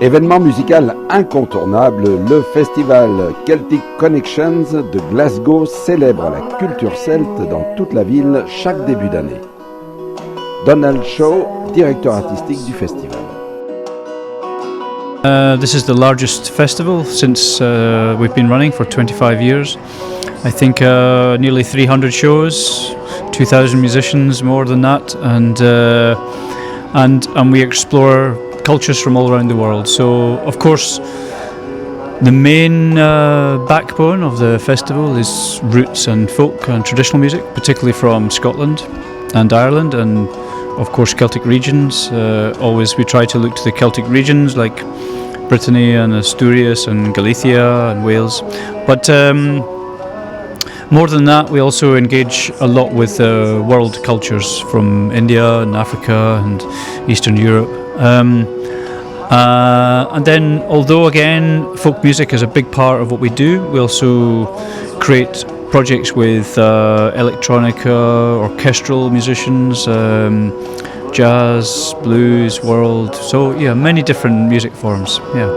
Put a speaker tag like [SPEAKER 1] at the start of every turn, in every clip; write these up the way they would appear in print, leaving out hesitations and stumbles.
[SPEAKER 1] Événement musical incontournable, le festival Celtic Connections de Glasgow célèbre la culture celte dans toute la ville chaque début d'année. Donald Shaw, directeur artistique du festival.
[SPEAKER 2] This is the largest festival since we've been running for 25 years. I think nearly 300 shows, 2,000 musicians, more than that, and we explore cultures from all around the world. So, of course, the main backbone of the festival is roots and folk and traditional music, particularly from Scotland and Ireland, and of course Celtic regions. Always we try to look to the Celtic regions like Brittany and Asturias and Galicia and Wales. But more than that, we also engage a lot with world cultures from India and Africa and Eastern Europe. And then, although again folk music is a big part of what we do, we also create projects with electronica, orchestral musicians, jazz, blues, world. So yeah, many different music forms. Yeah.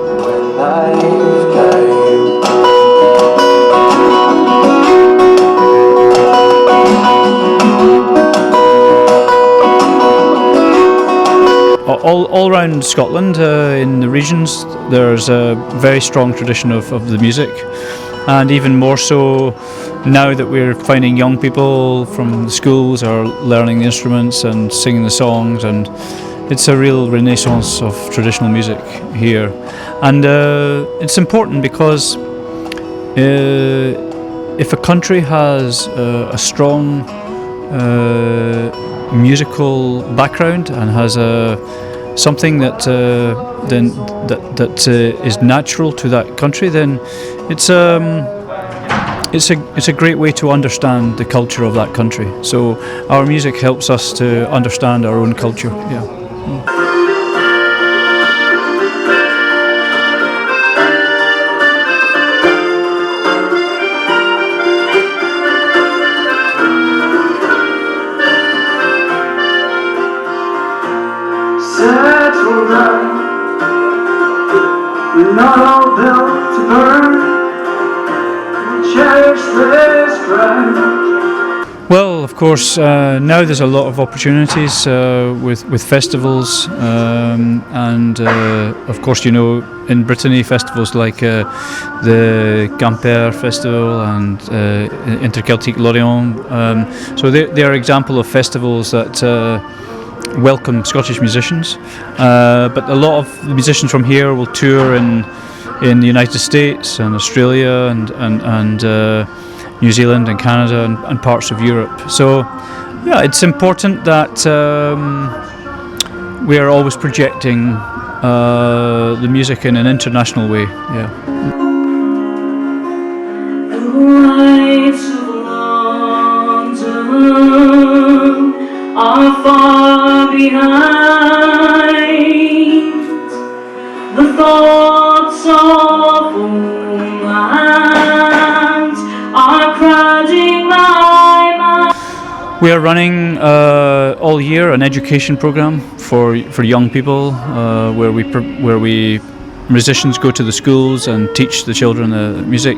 [SPEAKER 2] All around Scotland, in the regions, there's a very strong tradition of the music, and even more so now that we're finding young people from the schools are learning the instruments and singing the songs, and it's a real renaissance of traditional music here. And it's important because if a country has a strong musical background and has something that is natural to that country, then it's a great way to understand the culture of that country. So our music helps us to understand our own culture. Yeah.
[SPEAKER 3] We're not all built to burn. Cherish this ground.
[SPEAKER 2] Well, of course, now there's a lot of opportunities with festivals, and of course, you know, in Brittany, festivals like the Quimper Festival and Interceltic Lorient. So they are example of festivals that welcome Scottish musicians, but a lot of the musicians from here will tour in the United States and Australia and New Zealand and Canada and parts of Europe. So yeah, it's important that we are always projecting the music in an international way. Yeah.
[SPEAKER 3] Are far behind. The thoughts of lands are crowding my mind.
[SPEAKER 2] We are running all year an education program for young people, where we musicians go to the schools and teach the children music.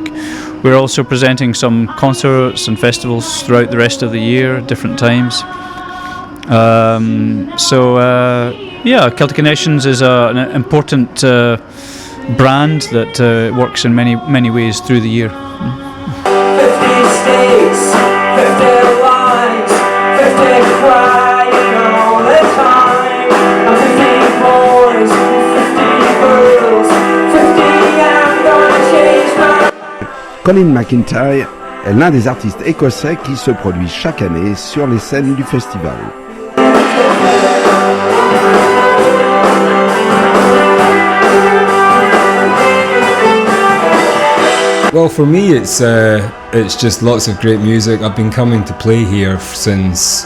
[SPEAKER 2] We're also presenting some concerts and festivals throughout the rest of the year at different times. Yeah, Celtic Connections is an important brand that works in many ways through the year.
[SPEAKER 3] 50 states, 50 lives, 50 crying all the time, 50 boys, 50 girls, 50 I'm gonna change my...
[SPEAKER 1] Colin McIntyre est l'un des artistes écossais qui se produit chaque année sur les scènes du festival.
[SPEAKER 4] Well, for me, it's just lots of great music. I've been coming to play here since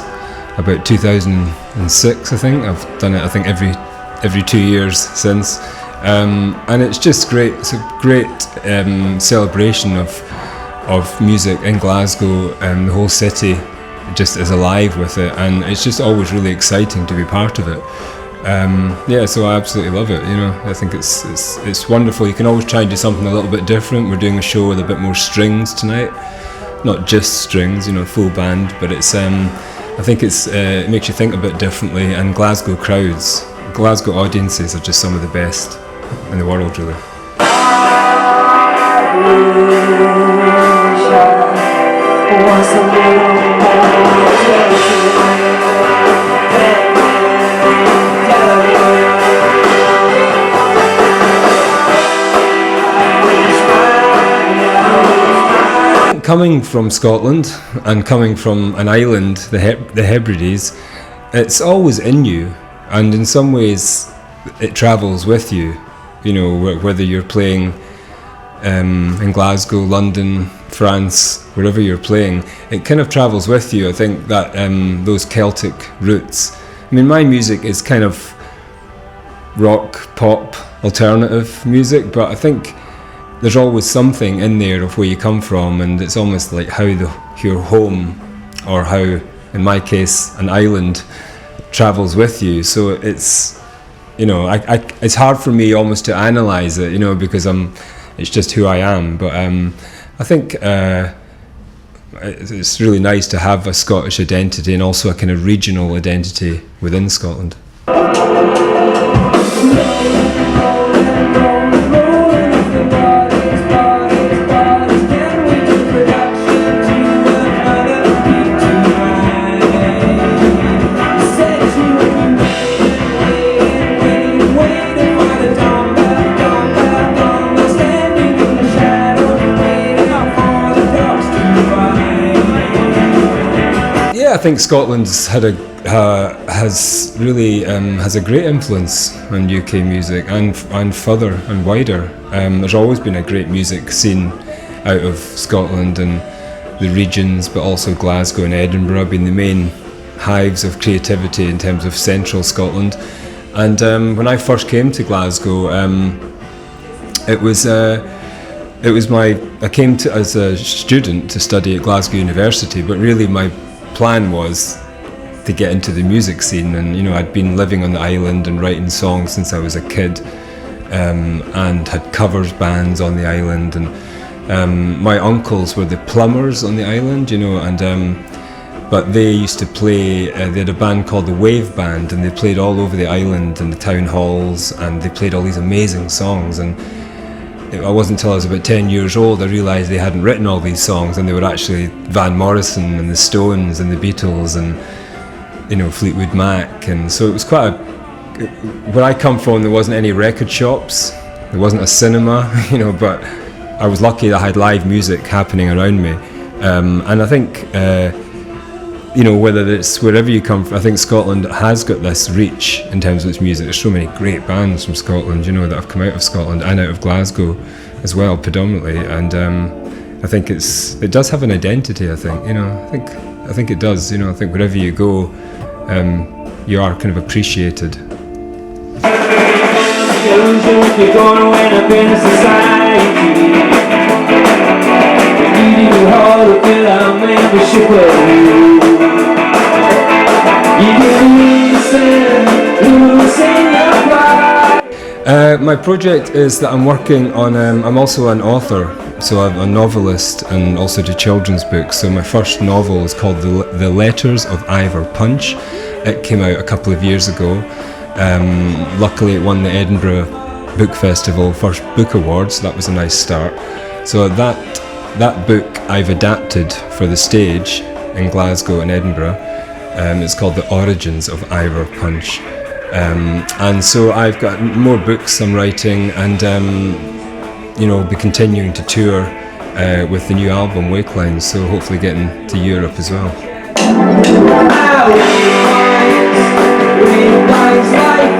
[SPEAKER 4] about 2006, I think. I've done it, I think, every 2 years since, and it's just great. It's a great celebration of music in Glasgow, and the whole city just is alive with it, and it's just always really exciting to be part of it. Yeah, so I absolutely love it. You know, I think it's wonderful. You can always try and do something a little bit different. We're doing a show with a bit more strings tonight, not just strings, you know, full band. But it's I think it makes you think a bit differently. And Glasgow crowds, Glasgow audiences are just some of the best in the world, really. Coming from Scotland and coming from an island, the Hebrides, it's always in you, and in some ways it travels with you. You know, whether you're playing in Glasgow, London, France, wherever you're playing, it kind of travels with you. I think that those Celtic roots. I mean, my music is kind of rock, pop, alternative music, but I think there's always something in there of where you come from, and it's almost like how your home, or how, in my case, an island travels with you. So it's, you know, it's hard for me almost to analyse it, you know, because it's just who I am. But I think it's really nice to have a Scottish identity and also a kind of regional identity within Scotland. I think Scotland's has a great influence on UK music and further and wider. There's always been a great music scene out of Scotland and the regions, but also Glasgow and Edinburgh have been the main hives of creativity in terms of central Scotland. And when I first came to Glasgow, I came as a student to study at Glasgow University, but really my plan was to get into the music scene. And you know, I'd been living on the island and writing songs since I was a kid, and had covers bands on the island, and my uncles were the plumbers on the island, you know, and but they used to play, they had a band called the Wave Band, and they played all over the island in the town halls, and they played all these amazing songs. And it wasn't until I was about 10 years old I realised they hadn't written all these songs, and they were actually Van Morrison and the Stones and the Beatles and, you know, Fleetwood Mac. And so it was quite where I come from, there wasn't any record shops, there wasn't a cinema, you know, but I was lucky that I had live music happening around me. And I think, you know, whether it's wherever you come from, I think Scotland has got this reach in terms of its music. There's so many great bands from Scotland, you know, that have come out of Scotland and out of Glasgow as well, predominantly. And I think it does have an identity. I think, you know, I think it does. You know, I think wherever you go, you are kind of appreciated. You're gonna end up in a society. You need to hold a fill out membership of you. My project is that I'm working on, I'm also an author, so I'm a novelist and also do children's books. So my first novel is called The Letters of Ivor Punch. It came out a couple of years ago. Luckily it won the Edinburgh Book Festival First Book Award, so that was a nice start. So that book I've adapted for the stage in Glasgow and Edinburgh. It's called The Origins of Ivor Punch. And so I've got more books I'm writing, and you know, be continuing to tour with the new album Wakelines, so hopefully getting to Europe as well. Lifelines,